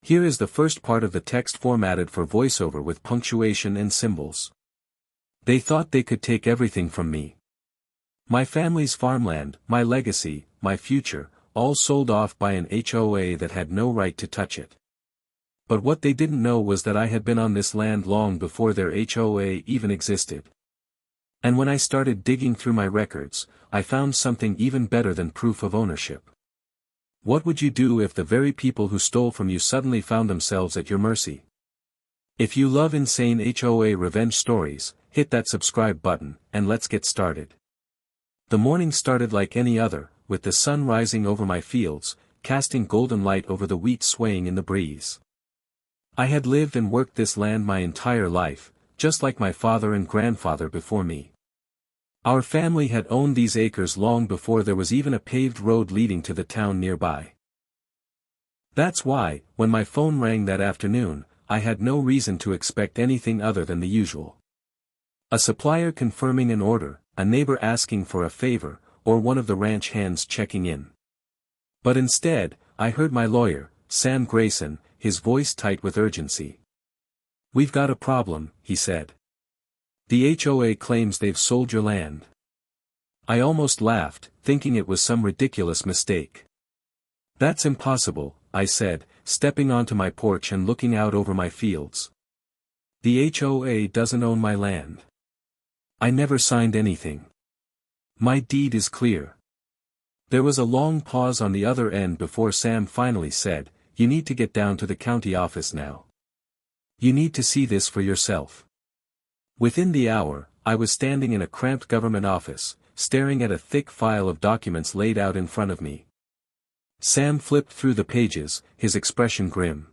Here is the first part of the text formatted for voiceover with punctuation and symbols. They thought they could take everything from me. My family's farmland, my legacy, my future, all sold off by an HOA that had no right to touch it. But what they didn't know was that I had been on this land long before their HOA even existed. And when I started digging through my records, I found something even better than proof of ownership. What would you do if the very people who stole from you suddenly found themselves at your mercy? If you love insane HOA revenge stories, hit that subscribe button, and let's get started. The morning started like any other, with the sun rising over my fields, casting golden light over the wheat swaying in the breeze. I had lived and worked this land my entire life, just like my father and grandfather before me. Our family had owned these acres long before there was even a paved road leading to the town nearby. That's why, when my phone rang that afternoon, I had no reason to expect anything other than the usual. A supplier confirming an order, a neighbor asking for a favor, or one of the ranch hands checking in. But instead, I heard my lawyer, Sam Grayson, his voice tight with urgency. "We've got a problem," he said. "The HOA claims they've sold your land." I almost laughed, thinking it was some ridiculous mistake. "That's impossible," I said, stepping onto my porch and looking out over my fields. "The HOA doesn't own my land. I never signed anything. My deed is clear." There was a long pause on the other end before Sam finally said, "You need to get down to the county office now. You need to see this for yourself." Within the hour, I was standing in a cramped government office, staring at a thick file of documents laid out in front of me. Sam flipped through the pages, his expression grim.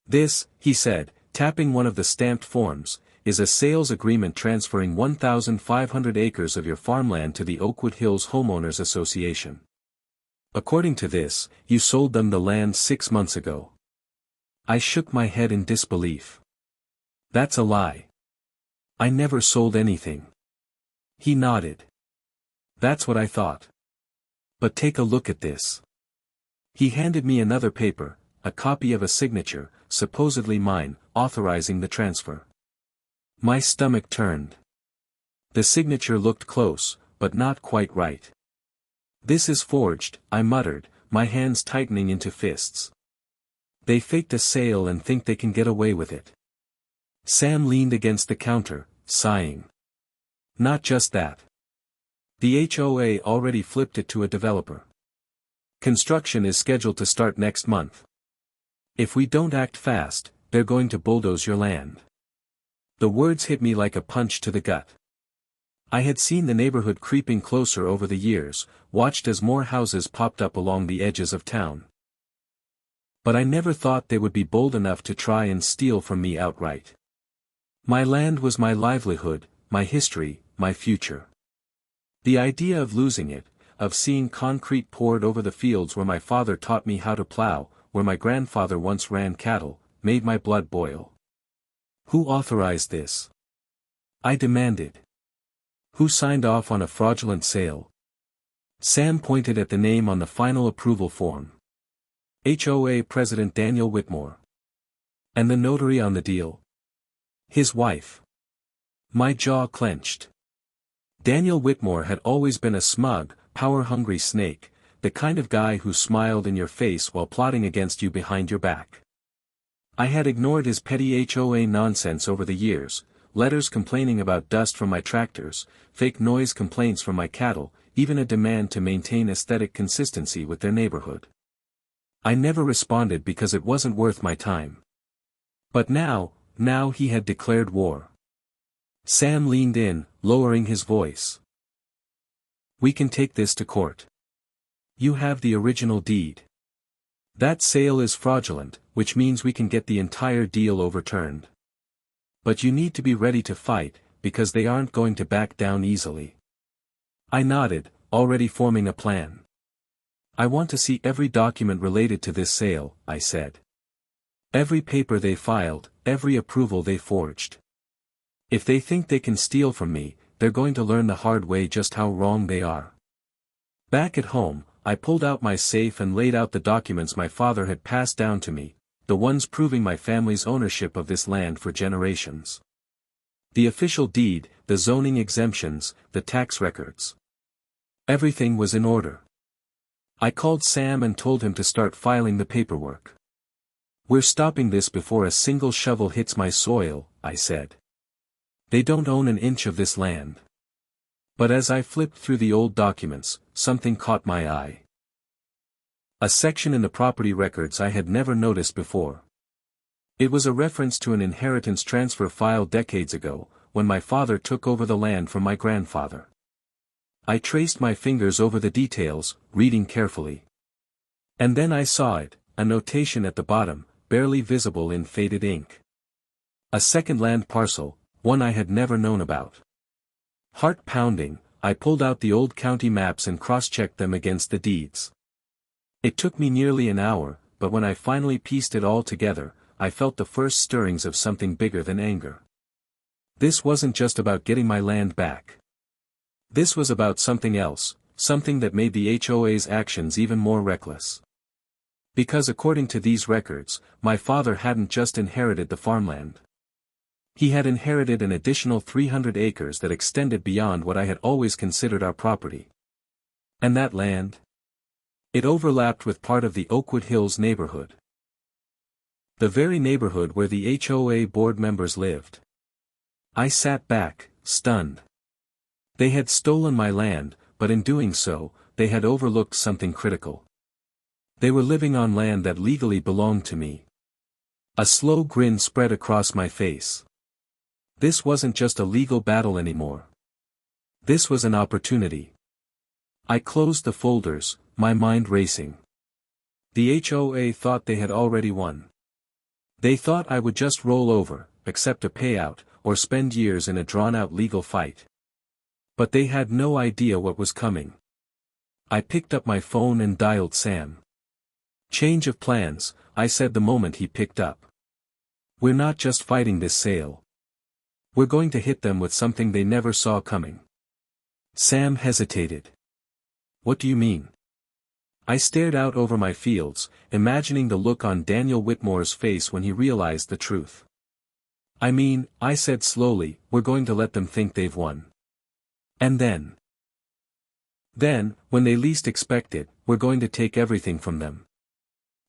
"This," he said, tapping one of the stamped forms, "is a sales agreement transferring 1,500 acres of your farmland to the Oakwood Hills Homeowners Association. According to this, you sold them the land 6 months ago." I shook my head in disbelief. "That's a lie. I never sold anything." He nodded. "That's what I thought. But take a look at this." He handed me another paper, a copy of a signature, supposedly mine, authorizing the transfer. My stomach turned. The signature looked close, but not quite right. "This is forged," I muttered, my hands tightening into fists. "They faked a sale and think they can get away with it." Sam leaned against the counter, sighing. "Not just that. The HOA already flipped it to a developer. Construction is scheduled to start next month. If we don't act fast, they're going to bulldoze your land." The words hit me like a punch to the gut. I had seen the neighborhood creeping closer over the years, watched as more houses popped up along the edges of town. But I never thought they would be bold enough to try and steal from me outright. My land was my livelihood, my history, my future. The idea of losing it, of seeing concrete poured over the fields where my father taught me how to plow, where my grandfather once ran cattle, made my blood boil. Who authorized this? I demanded. Who signed off on a fraudulent sale? Sam pointed at the name on the final approval form. HOA President Daniel Whitmore. And the notary on the deal? His wife. My jaw clenched. Daniel Whitmore had always been a smug, power-hungry snake, the kind of guy who smiled in your face while plotting against you behind your back. I had ignored his petty HOA nonsense over the years, letters complaining about dust from my tractors, fake noise complaints from my cattle, even a demand to maintain aesthetic consistency with their neighborhood. I never responded because it wasn't worth my time. But now he had declared war. Sam leaned in, lowering his voice. "We can take this to court. You have the original deed. That sale is fraudulent, which means we can get the entire deal overturned. But you need to be ready to fight, because they aren't going to back down easily." I nodded, already forming a plan. "I want to see every document related to this sale," I said. "Every paper they filed, every approval they forged. If they think they can steal from me, they're going to learn the hard way just how wrong they are." Back at home, I pulled out my safe and laid out the documents my father had passed down to me, the ones proving my family's ownership of this land for generations. The official deed, the zoning exemptions, the tax records. Everything was in order. I called Sam and told him to start filing the paperwork. "We're stopping this before a single shovel hits my soil," I said. "They don't own an inch of this land." But as I flipped through the old documents, something caught my eye. A section in the property records I had never noticed before. It was a reference to an inheritance transfer filed decades ago, when my father took over the land from my grandfather. I traced my fingers over the details, reading carefully. And then I saw it, a notation at the bottom, barely visible in faded ink. A second land parcel, one I had never known about. Heart pounding, I pulled out the old county maps and cross-checked them against the deeds. It took me nearly an hour, but when I finally pieced it all together, I felt the first stirrings of something bigger than anger. This wasn't just about getting my land back. This was about something else, something that made the HOA's actions even more reckless. Because according to these records, my father hadn't just inherited the farmland. He had inherited an additional 300 acres that extended beyond what I had always considered our property. And that land? It overlapped with part of the Oakwood Hills neighborhood. The very neighborhood where the HOA board members lived. I sat back, stunned. They had stolen my land, but in doing so, they had overlooked something critical. They were living on land that legally belonged to me. A slow grin spread across my face. This wasn't just a legal battle anymore. This was an opportunity. I closed the folders, my mind racing. The HOA thought they had already won. They thought I would just roll over, accept a payout, or spend years in a drawn-out legal fight. But they had no idea what was coming. I picked up my phone and dialed Sam. "Change of plans," I said the moment he picked up. "We're not just fighting this sale. We're going to hit them with something they never saw coming." Sam hesitated. "What do you mean?" I stared out over my fields, imagining the look on Daniel Whitmore's face when he realized the truth. "I mean," I said slowly, "we're going to let them think they've won. And then, when they least expect it, we're going to take everything from them."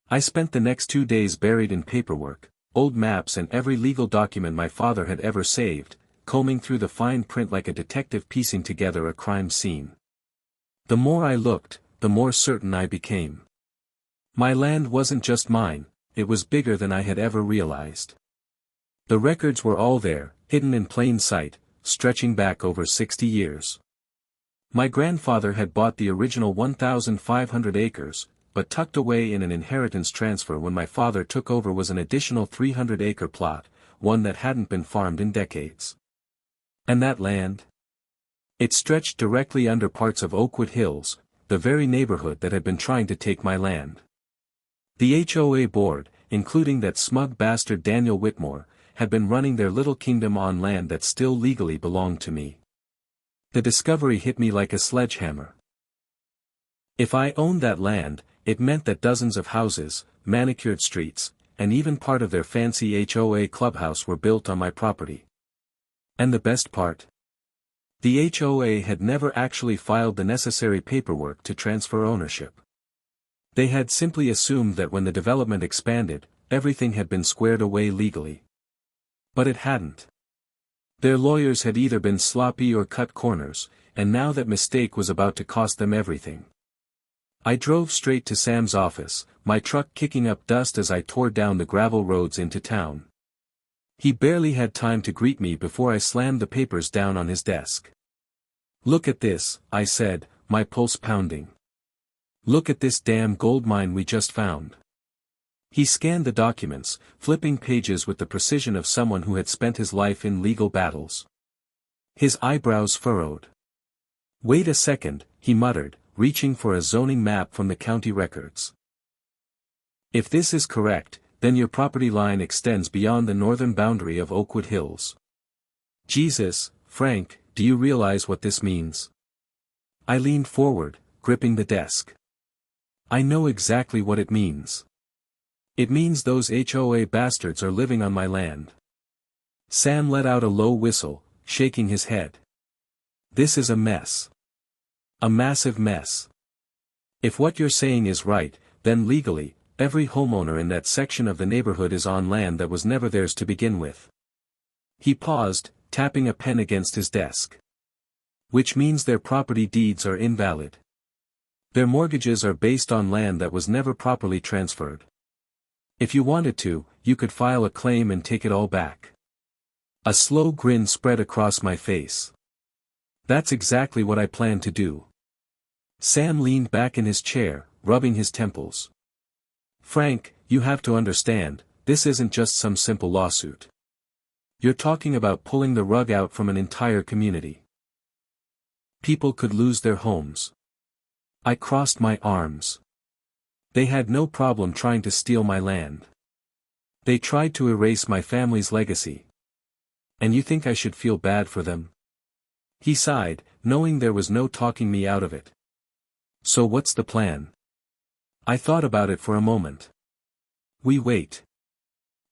I spent the next 2 days buried in paperwork, old maps and every legal document my father had ever saved, combing through the fine print like a detective piecing together a crime scene. The more I looked, the more certain I became. My land wasn't just mine, it was bigger than I had ever realized. The records were all there, hidden in plain sight, stretching back over 60 years. My grandfather had bought the original 1,500 acres, but tucked away in an inheritance transfer when my father took over was an additional 300-acre plot, one that hadn't been farmed in decades. And that land? It stretched directly under parts of Oakwood Hills, the very neighborhood that had been trying to take my land. The HOA board, including that smug bastard Daniel Whitmore, had been running their little kingdom on land that still legally belonged to me. The discovery hit me like a sledgehammer. If I owned that land, it meant that dozens of houses, manicured streets, and even part of their fancy HOA clubhouse were built on my property. And the best part? The HOA had never actually filed the necessary paperwork to transfer ownership. They had simply assumed that when the development expanded, everything had been squared away legally. But it hadn't. Their lawyers had either been sloppy or cut corners, and now that mistake was about to cost them everything. I drove straight to Sam's office, my truck kicking up dust as I tore down the gravel roads into town. He barely had time to greet me before I slammed the papers down on his desk. "Look at this," I said, my pulse pounding. "Look at this damn gold mine we just found." He scanned the documents, flipping pages with the precision of someone who had spent his life in legal battles. His eyebrows furrowed. "Wait a second," he muttered, reaching for a zoning map from the county records. "If this is correct, then your property line extends beyond the northern boundary of Oakwood Hills. Jesus, Frank, do you realize what this means?" I leaned forward, gripping the desk. I know exactly what it means. It means those HOA bastards are living on my land. Sam let out a low whistle, shaking his head. This is a mess. A massive mess. If what you're saying is right, then legally, every homeowner in that section of the neighborhood is on land that was never theirs to begin with. He paused, tapping a pen against his desk. Which means their property deeds are invalid. Their mortgages are based on land that was never properly transferred. If you wanted to, you could file a claim and take it all back. A slow grin spread across my face. That's exactly what I plan to do. Sam leaned back in his chair, rubbing his temples. Frank, you have to understand, this isn't just some simple lawsuit. You're talking about pulling the rug out from an entire community. People could lose their homes. I crossed my arms. They had no problem trying to steal my land. They tried to erase my family's legacy. And you think I should feel bad for them? He sighed, knowing there was no talking me out of it. So what's the plan? I thought about it for a moment. We wait.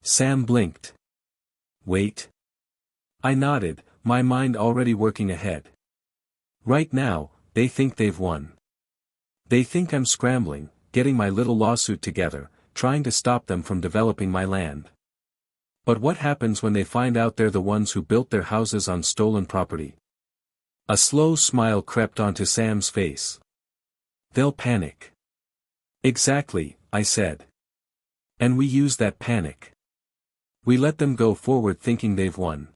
Sam blinked. Wait? I nodded, my mind already working ahead. Right now, they think they've won. They think I'm scrambling, getting my little lawsuit together, trying to stop them from developing my land. But what happens when they find out they're the ones who built their houses on stolen property? A slow smile crept onto Sam's face. They'll panic. Exactly, I said. And we use that panic. We let them go forward thinking they've won.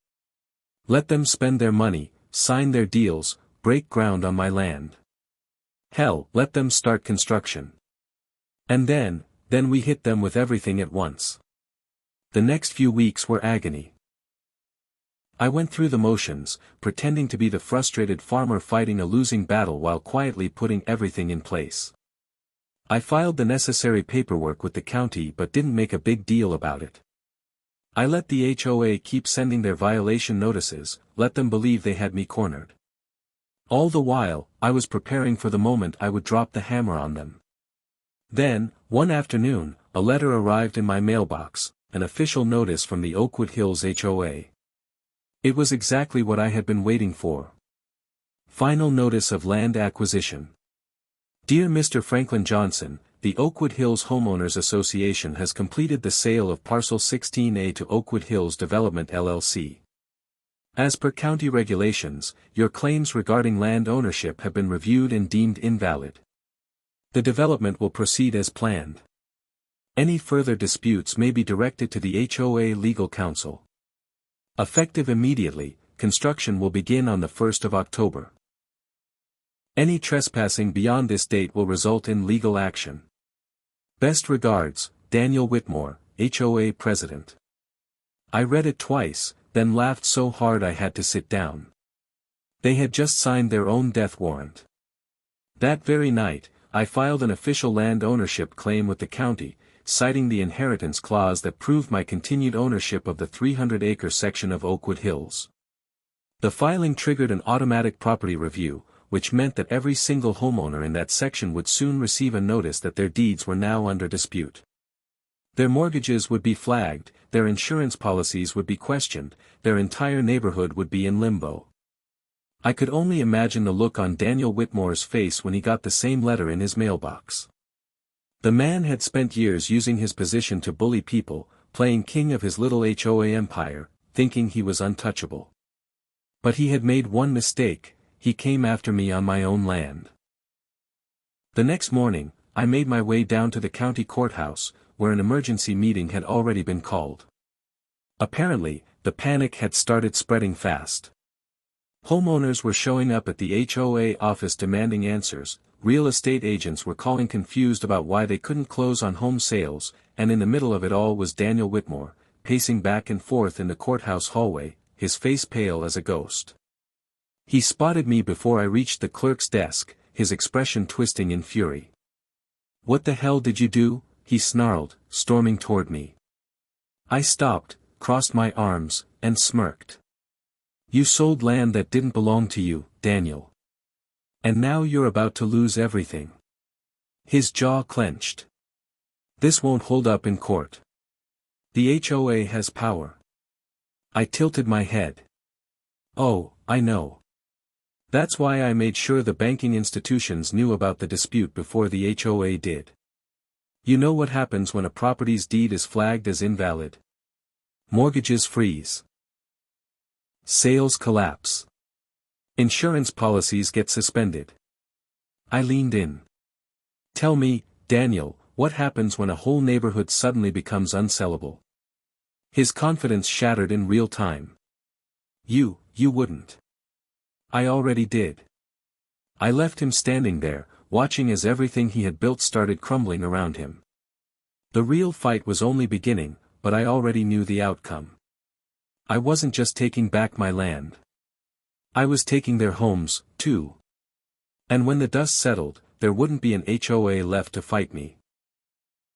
Let them spend their money, sign their deals, break ground on my land. Hell, let them start construction. And then we hit them with everything at once. The next few weeks were agony. I went through the motions, pretending to be the frustrated farmer fighting a losing battle while quietly putting everything in place. I filed the necessary paperwork with the county but didn't make a big deal about it. I let the HOA keep sending their violation notices, let them believe they had me cornered. All the while, I was preparing for the moment I would drop the hammer on them. Then, one afternoon, a letter arrived in my mailbox, an official notice from the Oakwood Hills HOA. It was exactly what I had been waiting for. Final notice of land acquisition. Dear Mr. Franklin Johnson, the Oakwood Hills Homeowners Association has completed the sale of Parcel 16A to Oakwood Hills Development LLC. As per county regulations, your claims regarding land ownership have been reviewed and deemed invalid. The development will proceed as planned. Any further disputes may be directed to the HOA legal counsel. Effective immediately, construction will begin on the 1st of October. Any trespassing beyond this date will result in legal action. Best regards, Daniel Whitmore, HOA President. I read it twice, then laughed so hard I had to sit down. They had just signed their own death warrant. That very night, I filed an official land ownership claim with the county, citing the inheritance clause that proved my continued ownership of the 300-acre section of Oakwood Hills. The filing triggered an automatic property review, which meant that every single homeowner in that section would soon receive a notice that their deeds were now under dispute. Their mortgages would be flagged, their insurance policies would be questioned, their entire neighborhood would be in limbo. I could only imagine the look on Daniel Whitmore's face when he got the same letter in his mailbox. The man had spent years using his position to bully people, playing king of his little HOA empire, thinking he was untouchable. But he had made one mistake, he came after me on my own land. The next morning, I made my way down to the county courthouse, where an emergency meeting had already been called. Apparently, the panic had started spreading fast. Homeowners were showing up at the HOA office demanding answers, real estate agents were calling confused about why they couldn't close on home sales, and in the middle of it all was Daniel Whitmore, pacing back and forth in the courthouse hallway, his face pale as a ghost. He spotted me before I reached the clerk's desk, his expression twisting in fury. "What the hell did you do?" he snarled, storming toward me. I stopped, crossed my arms, and smirked. "You sold land that didn't belong to you, Daniel. And now you're about to lose everything." His jaw clenched. This won't hold up in court. The HOA has power. I tilted my head. Oh, I know. That's why I made sure the banking institutions knew about the dispute before the HOA did. You know what happens when a property's deed is flagged as invalid? Mortgages freeze. Sales collapse. Insurance policies get suspended. I leaned in. Tell me, Daniel, what happens when a whole neighborhood suddenly becomes unsellable? His confidence shattered in real time. You wouldn't. I already did. I left him standing there, watching as everything he had built started crumbling around him. The real fight was only beginning, but I already knew the outcome. I wasn't just taking back my land. I was taking their homes, too. And when the dust settled, there wouldn't be an HOA left to fight me.